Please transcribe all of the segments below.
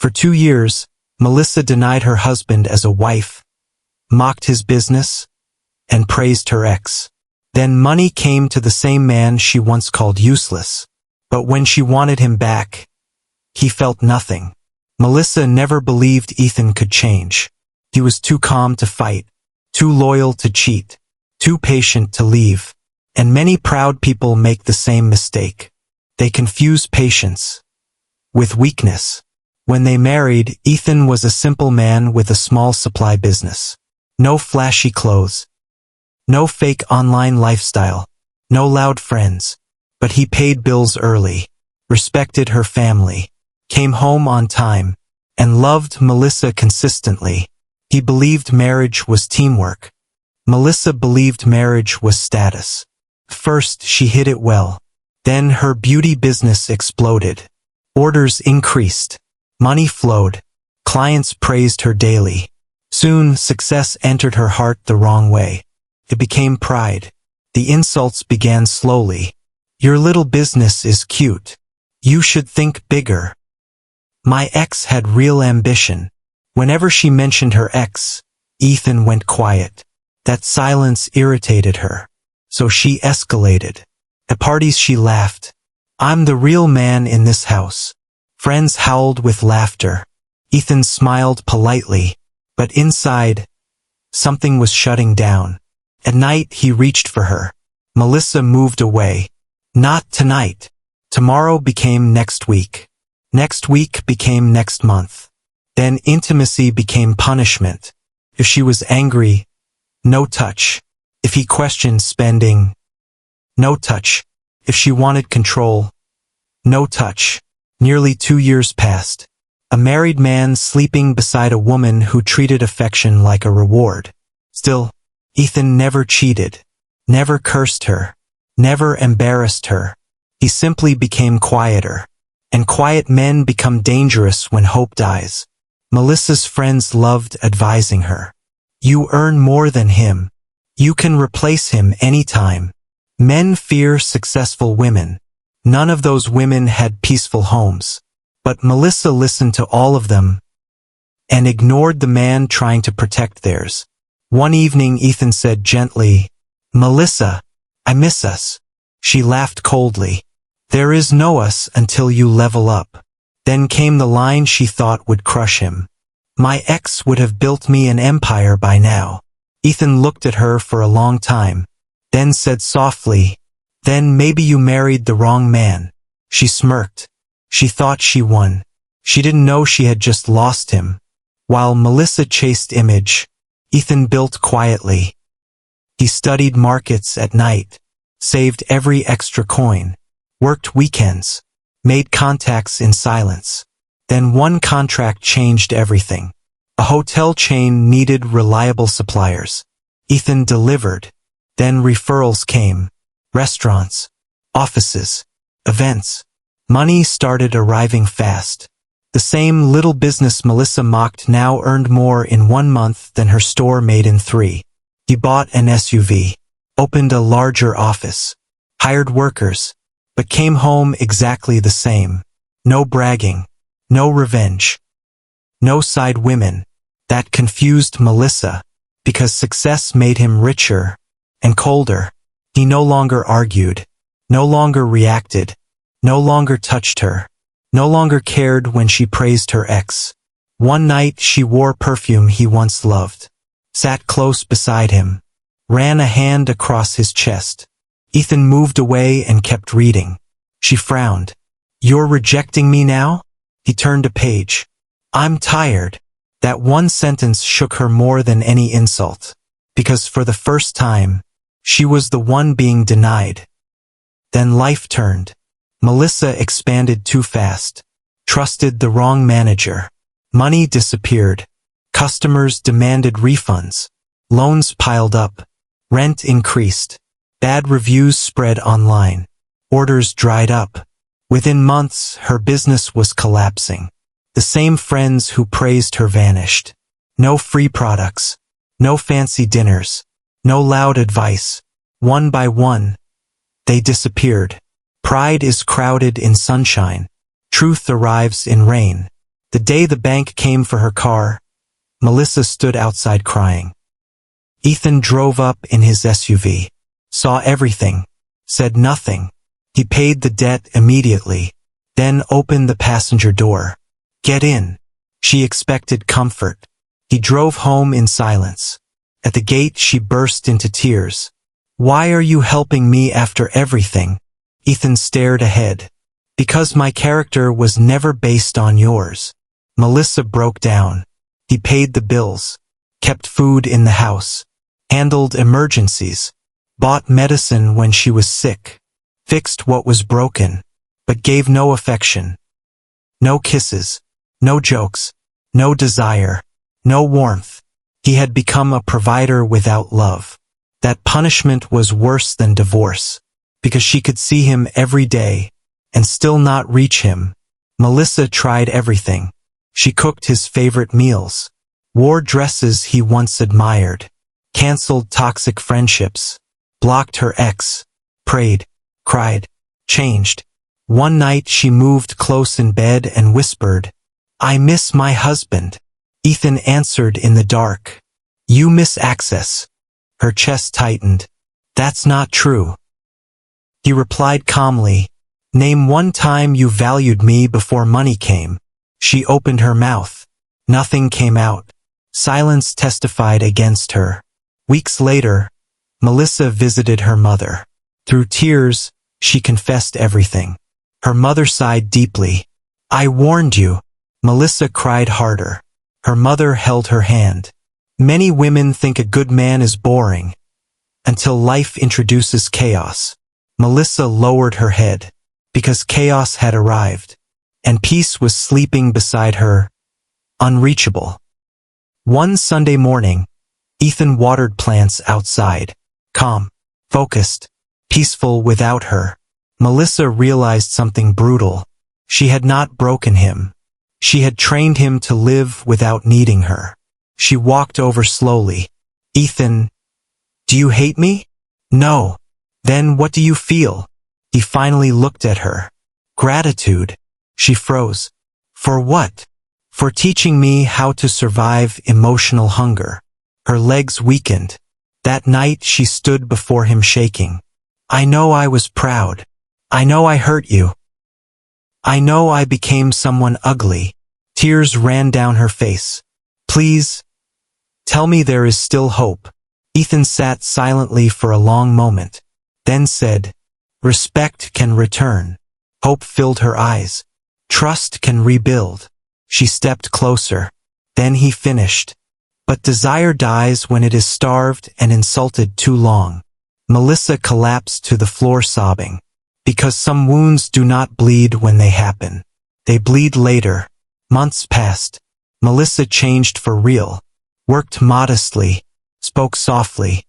For 2 years, Melissa denied her husband as a wife, mocked his business, and praised her ex. Then money came to the same man she once called useless. But when she wanted him back, he felt nothing. Melissa never believed Ethan could change. He was too calm to fight, too loyal to cheat, too patient to leave. And many proud people make the same mistake. They confuse patience with weakness. When they married, Ethan was a simple man with a small supply business. No flashy clothes, no fake online lifestyle, no loud friends. But he paid bills early, respected her family, came home on time, and loved Melissa consistently. He believed marriage was teamwork. Melissa believed marriage was status. First, she hid it well. Then her beauty business exploded. Orders increased. Money flowed. Clients praised her daily. Soon, success entered her heart the wrong way. It became pride. The insults began slowly. Your little business is cute. You should think bigger. My ex had real ambition. Whenever she mentioned her ex, Ethan went quiet. That silence irritated her. So she escalated. At parties she laughed. I'm the real man in this house. Friends howled with laughter. Ethan smiled politely, but inside, something was shutting down. At night he reached for her. Melissa moved away. Not tonight. Tomorrow became next week. Next week became next month. Then intimacy became punishment. If she was angry, no touch. If he questioned spending, no touch. If she wanted control, no touch. Nearly 2 years passed. A married man sleeping beside a woman who treated affection like a reward. Still, Ethan never cheated, never cursed her, never embarrassed her. He simply became quieter. And quiet men become dangerous when hope dies. Melissa's friends loved advising her. You earn more than him. You can replace him anytime. Men fear successful women. None of those women had peaceful homes. But Melissa listened to all of them and ignored the man trying to protect theirs. One evening Ethan said gently, Melissa, I miss us. She laughed coldly. There is no us until you level up. Then came the line she thought would crush him. My ex would have built me an empire by now. Ethan looked at her for a long time, then said softly, Then maybe you married the wrong man. She smirked. She thought she won. She didn't know she had just lost him. While Melissa chased image, Ethan built quietly. He studied markets at night, saved every extra coin, worked weekends, made contacts in silence. Then one contract changed everything. A hotel chain needed reliable suppliers. Ethan delivered. Then referrals came. Restaurants, offices, events. Money started arriving fast. The same little business Melissa mocked now earned more in 1 month than her store made in 3. He bought an SUV, opened a larger office, hired workers, but came home exactly the same. No bragging, no revenge, no side women. That confused Melissa, because success made him richer and colder. He no longer argued, no longer reacted, no longer touched her, no longer cared when she praised her ex. One night she wore perfume he once loved, sat close beside him, ran a hand across his chest. Ethan moved away and kept reading. She frowned. You're rejecting me now? He turned a page. I'm tired. That one sentence shook her more than any insult, because for the first time, she was the one being denied. Then life turned. Melissa expanded too fast, trusted the wrong manager. Money disappeared. Customers demanded refunds. Loans piled up. Rent increased. Bad reviews spread online. Orders dried up. Within months, her business was collapsing. The same friends who praised her vanished. No free products. No fancy dinners. No loud advice. One by one, they disappeared. Pride is crowded in sunshine. Truth arrives in rain. The day the bank came for her car, Melissa stood outside crying. Ethan drove up in his SUV, saw everything, said nothing. He paid the debt immediately, then opened the passenger door. "Get in." She expected comfort. He drove home in silence. At the gate she burst into tears. "Why are you helping me after everything?" Ethan stared ahead. "Because my character was never based on yours." Melissa broke down. He paid the bills, kept food in the house, handled emergencies, bought medicine when she was sick, fixed what was broken, but gave no affection. No kisses, no jokes, no desire, no warmth. He had become a provider without love. That punishment was worse than divorce, because she could see him every day and still not reach him. Melissa tried everything. She cooked his favorite meals, wore dresses he once admired, canceled toxic friendships, blocked her ex, prayed, cried, changed. One night she moved close in bed and whispered, "I miss my husband." Ethan answered in the dark, "You miss access." Her chest tightened. "That's not true." He replied calmly, "Name one time you valued me before money came." She opened her mouth. Nothing came out. Silence testified against her. Weeks later, Melissa visited her mother. Through tears, she confessed everything. Her mother sighed deeply. "I warned you." Melissa cried harder. Her mother held her hand. Many women think a good man is boring, until life introduces chaos. Melissa lowered her head, because chaos had arrived, and peace was sleeping beside her, unreachable. One Sunday morning, Ethan watered plants outside, calm, focused, peaceful without her. Melissa realized something brutal. She had not broken him. She had trained him to live without needing her. She walked over slowly. "Ethan, do you hate me?" "No." "Then what do you feel?" He finally looked at her. "Gratitude." She froze. "For what?" "For teaching me how to survive emotional hunger." Her legs weakened. That night she stood before him shaking. "I know I was proud. I know I hurt you. I know I became someone ugly." Tears ran down her face. "Please, tell me there is still hope." Ethan sat silently for a long moment, then said, "Respect can return." Hope filled her eyes. "Trust can rebuild." She stepped closer. Then he finished. "But desire dies when it is starved and insulted too long." Melissa collapsed to the floor sobbing. Because some wounds do not bleed when they happen. They bleed later. Months passed. Melissa changed for real. Worked modestly. Spoke softly.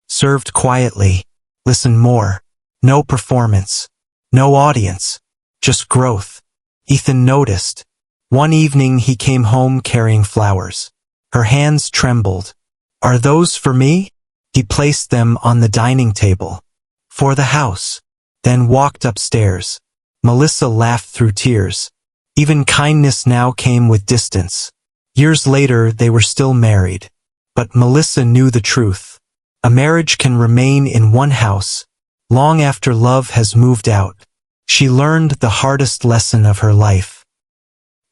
Served quietly. Listened more. No performance. No audience. Just growth. Ethan noticed. One evening he came home carrying flowers. Her hands trembled. "Are those for me?" He placed them on the dining table. "For the house." Then walked upstairs. Melissa laughed through tears. Even kindness now came with distance. Years later they were still married. But Melissa knew the truth. A marriage can remain in one house, long after love has moved out. She learned the hardest lesson of her life.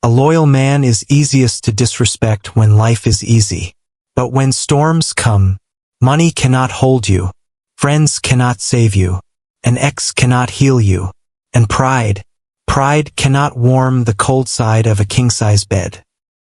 A loyal man is easiest to disrespect when life is easy. But when storms come, money cannot hold you. Friends cannot save you. An ex cannot heal you. And pride cannot warm the cold side of a king-size bed.